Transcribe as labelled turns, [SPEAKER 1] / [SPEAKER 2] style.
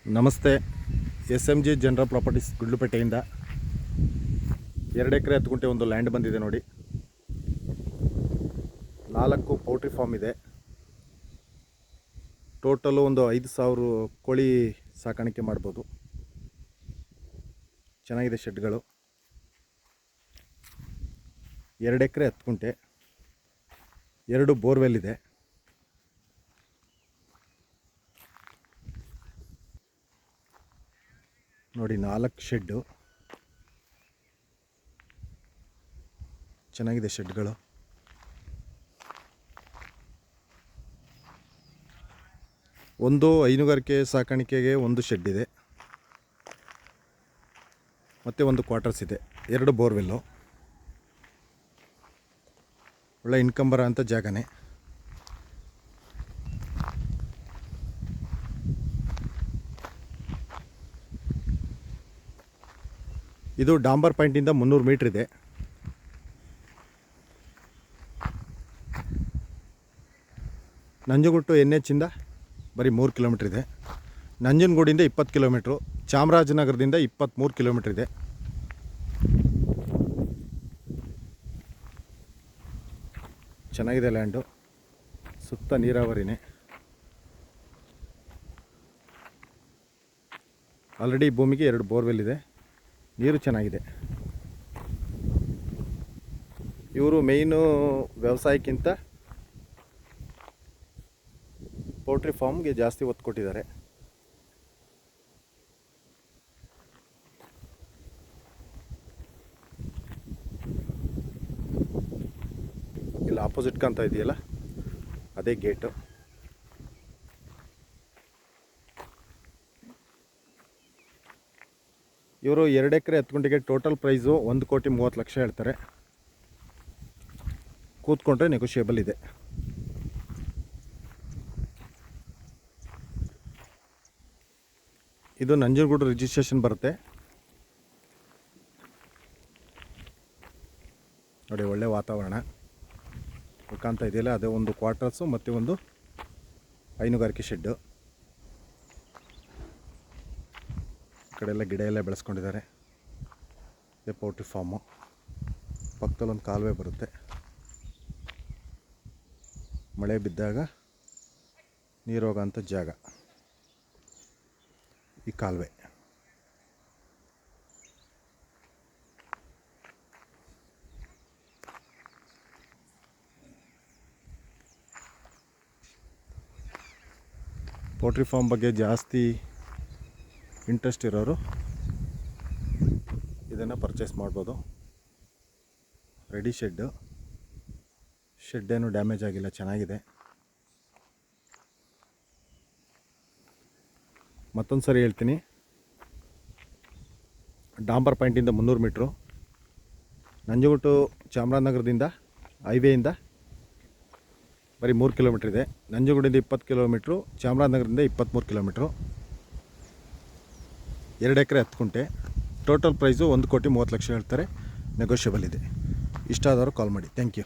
[SPEAKER 1] ನಮಸ್ತೆ. SMG general properties ಗುಡ್ಲುಪೇಟೆಯಿಂದ 2 ಎಕರೆ 10 ಗುಂಟೆ ಒಂದು ಲ್ಯಾಂಡ್ ಬಂದಿದೆ ನೋಡಿ. 4 ಪೌಲ್ಟ್ರಿ ಫಾರ್ಮ್ ಇದೆ. ಟೋಟಲು ಒಂದು 5,000 ಕೋಳಿ ಸಾಕಾಣಿಕೆ ಮಾಡ್ಬೋದು. ಚೆನ್ನಾಗಿದೆ ಶೆಡ್ಗಳು. 2 ಎಕರೆ 10 ಗುಂಟೆ, 2 ಬೋರ್ವೆಲ್ ಇದೆ. ನೋಡಿ 4 ಶೆಡ್ಡು, ಚೆನ್ನಾಗಿದೆ ಶೆಡ್ಗಳು. ಒಂದು ಹೈನುಗಾರಿಕೆ ಸಾಕಾಣಿಕೆಗೆ ಒಂದು ಶೆಡ್ ಇದೆ, ಮತ್ತು ಒಂದು ಕ್ವಾರ್ಟರ್ಸ್ ಇದೆ. 2 ಬೋರ್ವೆಲ್ಲು. ಒಳ್ಳೆ ಇನ್ಕಮ್ ಬರೋ ಅಂಥ ಜಾಗನೇ. ಇದು ಡಾಂಬರ್ ಪಾಯಿಂಟಿಂದ 300 ಮೀಟ್ರ್ ಇದೆ. ನಂಜನಗೂಡು NH ಇಂದ ಬರೀ 3 ಕಿಲೋಮೀಟ್ರ್ ಇದೆ. ನಂಜನಗೂಡಿಂದ 20 ಕಿಲೋಮೀಟ್ರು, ಚಾಮರಾಜನಗರದಿಂದ 23 ಕಿಲೋಮೀಟ್ರ್ ಇದೆ. ಚೆನ್ನಾಗಿದೆ ಲ್ಯಾಂಡು, ಸುತ್ತ ನೀರಾವರಿನೇ. ಆಲ್ರೆಡಿ ಭೂಮಿಗೆ 2 ಬೋರ್ವೆಲ್ ಇದೆ, ನೀರು ಚೆನ್ನಾಗಿದೆ. ಇವರು ಮೇಯ್ನು ವ್ಯವಸಾಯಕ್ಕಿಂತ ಪೌಲ್ಟ್ರಿ ಫಾರ್ಮ್ಗೆ ಜಾಸ್ತಿ ಒತ್ತು ಕೊಟ್ಟಿದ್ದಾರೆ. ಇಲ್ಲಿ ಆಪೋಸಿಟ್ ಕಾಣ್ತಾ ಇದೆಯಲ್ಲ, ಅದೇ ಗೇಟು. ಇವರು 2 ಎಕರೆ 10 ಗುಂಟೆಗೆ ಟೋಟಲ್ ಪ್ರೈಸು 1,30,30,00,000 ಹೇಳ್ತಾರೆ. ಕೂತ್ಕೊಂಡ್ರೆ ನೆಗೋಷಿಯೇಬಲ್ ಇದೆ. ಇದು ನಂಜನಗೂಡು ರಿಜಿಸ್ಟ್ರೇಷನ್ ಬರುತ್ತೆ ನೋಡಿ. ಒಳ್ಳೆ ವಾತಾವರಣ ಕಾಣ್ತಾ ಇದೆಯಲ್ಲ, ಅದೇ ಒಂದು ಕ್ವಾರ್ಟರ್ಸು ಮತ್ತು ಒಂದು ಹೈನುಗಾರಿಕೆ ಶೆಡ್ಡು. ಈ ಕಡೆ ಎಲ್ಲ ಗಿಡ ಎಲ್ಲ ಬೆಳೆಸ್ಕೊಂಡಿದ್ದಾರೆ. ಇದೇ ಪೌಲ್ಟ್ರಿ ಫಾರ್ಮು. ಪಕ್ಕದಲ್ಲಿ ಒಂದು ಕಾಲುವೆ ಬರುತ್ತೆ. ಮಳೆ ಬಿದ್ದಾಗ ನೀರು ಹೋಗೋಂಥ ಜಾಗ ಈ ಕಾಲುವೆ. ಪೌಲ್ಟ್ರಿ ಫಾರ್ಮ್ ಬಗ್ಗೆ ಜಾಸ್ತಿ ಇಂಟ್ರೆಸ್ಟ್ ಇರೋರು ಇದನ್ನು ಪರ್ಚೇಸ್ ಮಾಡ್ಬೋದು. ರೆಡಿ ಶೆಡ್ಡು, ಶೆಡ್ಡೇನು ಡ್ಯಾಮೇಜ್ ಆಗಿಲ್ಲ, ಚೆನ್ನಾಗಿದೆ. ಮತ್ತೊಂದು ಸರಿ ಹೇಳ್ತೀನಿ, ಡಾಂಬರ್ ಪಾಯಿಂಟಿಂದ 300 ಮೀಟ್ರು, ನಂಜನಗೂಡು ಚಾಮರಾಜನಗರದಿಂದ ಹೈವೇಯಿಂದ ಬರೀ 3 ಕಿಲೋಮೀಟ್ರ್ ಇದೆ. ನಂಜನಗೂಡಿಂದ 20 ಕಿಲೋಮೀಟ್ರು, ಚಾಮರಾಜನಗರದಿಂದ 23 ಕಿಲೋಮೀಟ್ರು. 2 ಎಕರೆ 10 ಗುಂಟೆ. ಟೋಟಲ್ ಪ್ರೈಸು 1,30,30,00,000 ಹೇಳ್ತಾರೆ, ನೆಗೋಷಿಯಬಲ್ ಇದೆ. ಇಷ್ಟ ಆದವರು ಕಾಲ್ ಮಾಡಿ. Thank you.